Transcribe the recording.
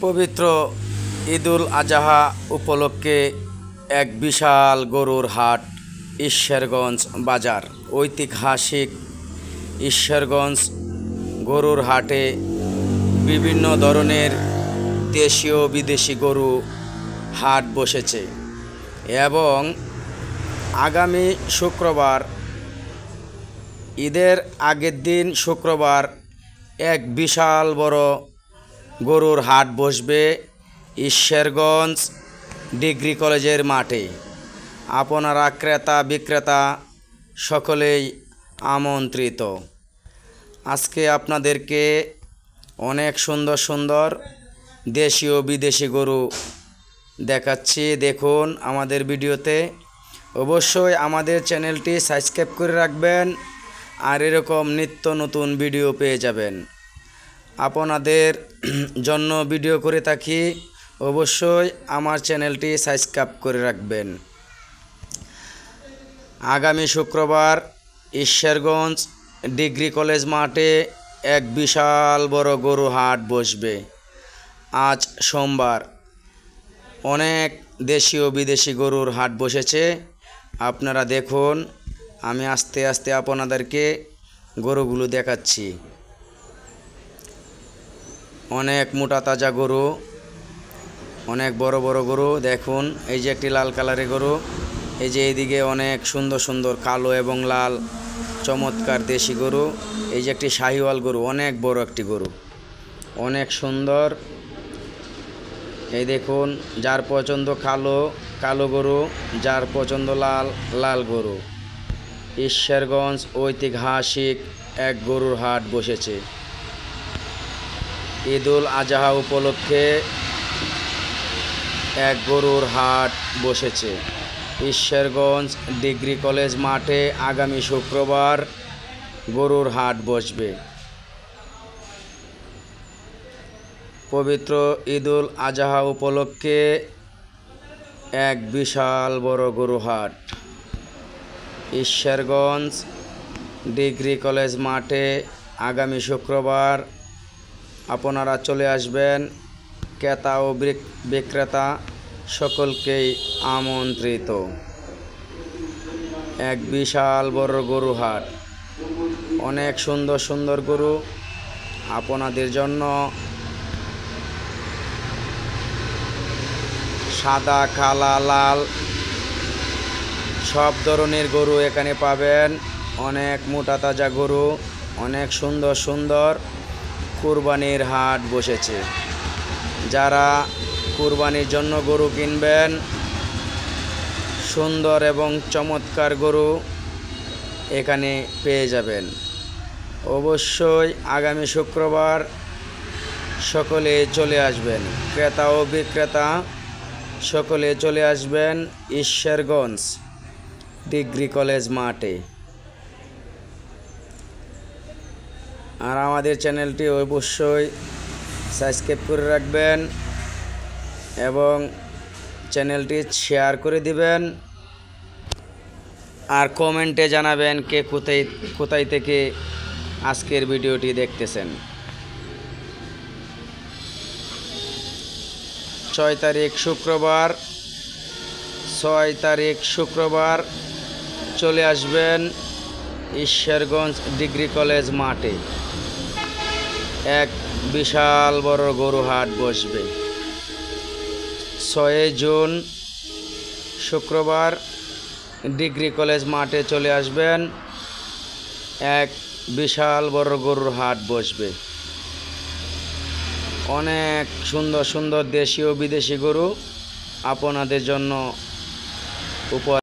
পবিত্র ঈদুল আজহা উপলক্ষে এক বিশাল গরুর হাট ঈশ্বরগঞ্জ বাজার। ঐতিহাসিক ঈশ্বরগঞ্জ গরুর হাটে বিভিন্ন ধরনের দেশীয় বিদেশি গরু হাট বসেছে এবং আগামী শুক্রবার ঈদের আগের দিন শুক্রবার এক বিশাল বড় গরুর হাট বসবে ঈশ্বরগঞ্জ ডিগ্রি কলেজের মাঠে। আপনারা ক্রেতা বিক্রেতা সকলেই আমন্ত্রিত। আজকে আপনাদেরকে অনেক সুন্দর সুন্দর দেশীয় বিদেশি গরু দেখাচ্ছি। দেখুন আমাদের ভিডিওতে। অবশ্যই আমাদের চ্যানেলটি সাবস্ক্রাইব করে রাখবেন আর এরকম নিত্য নতুন ভিডিও পেয়ে যাবেন। আপনাদের জন্য ভিডিও করে থাকি, অবশ্যই আমার চ্যানেলটি সাবস্ক্রাইব করে রাখবেন। আগামী শুক্রবার ঈশ্বরগঞ্জ ডিগ্রি কলেজ মাঠে এক বিশাল বড় গরু হাট বসবে। আজ সোমবার অনেক দেশীয় বিদেশি গরুর হাট বসেছে। আপনারা দেখুন, আমি আস্তে আস্তে আপনাদেরকে গরুগুলো দেখাচ্ছি। অনেক মোটা তাজা গরু, অনেক বড় বড় গরু। দেখুন, এই যে একটি লাল কালারের গরু, এই যে এইদিকে অনেক সুন্দর সুন্দর কালো এবং লাল চমৎকার দেশি গরু। এই যে একটি শাহিওয়াল গরু, অনেক বড় একটি গরু, অনেক সুন্দর। এই দেখুন, যার পছন্দ কালো কালো গরু, যার পছন্দ লাল লাল গরু। ঈশ্বরগঞ্জ ঐতিহাসিক এক গরুর হাট বসেছে। ঈদুল আজহা উপলক্ষে এক গরুর হাট বসেছে ঈশ্বরগঞ্জ ডিগ্রি কলেজ মাঠে। আগামী শুক্রবার গরুর হাট বসবে। পবিত্র ঈদুল আজহা উপলক্ষে এক বিশাল বড় গরু হাট ঈশ্বরগঞ্জ ডিগ্রি কলেজ মাঠে আগামী শুক্রবার। আপনারা চলে আসবেন। ক্রেতা ও বিক্রেতা সকলকেই আমন্ত্রিত। এক বিশাল বড় গরু হাট, অনেক সুন্দর সুন্দর গরু আপনাদের জন্য। সাদা কালা লাল সব ধরনের গরু এখানে পাবেন। অনেক মোটা তাজা গরু, অনেক সুন্দর সুন্দর কুরবানির হাট বসেছে। যারা কুরবানির জন্য গরু কিনবেন, সুন্দর এবং চমৎকার গরু এখানে পেয়ে যাবেন। অবশ্যই আগামী শুক্রবার সকলে চলে আসবেন। ক্রেতা ও বিক্রেতা সকলে চলে আসবেন ঈশ্বরগঞ্জ ডিগ্রি কলেজ মাঠে। আর আমাদের চ্যানেলটি অবশ্যই সাবস্ক্রাইব করে রাখবেন এবং চ্যানেলটি শেয়ার করে দিবেন। আর কমেন্টে জানাবেন কে কোথায় থেকে আজকের ভিডিওটি দেখতেছেন। 6 তারিখ শুক্রবার চলে আসবেন ঈশ্বরগঞ্জ ডিগ্রি কলেজ মাঠে। এক বিশাল বড় গরু হাট বসবে। 6 জুন শুক্রবার ডিগ্রি কলেজ মাঠে চলে আসবেন। এক বিশাল বড় গরুর হাট বসবে। অনেক সুন্দর সুন্দর দেশীয় বিদেশি গরু আপনাদের জন্য উপহার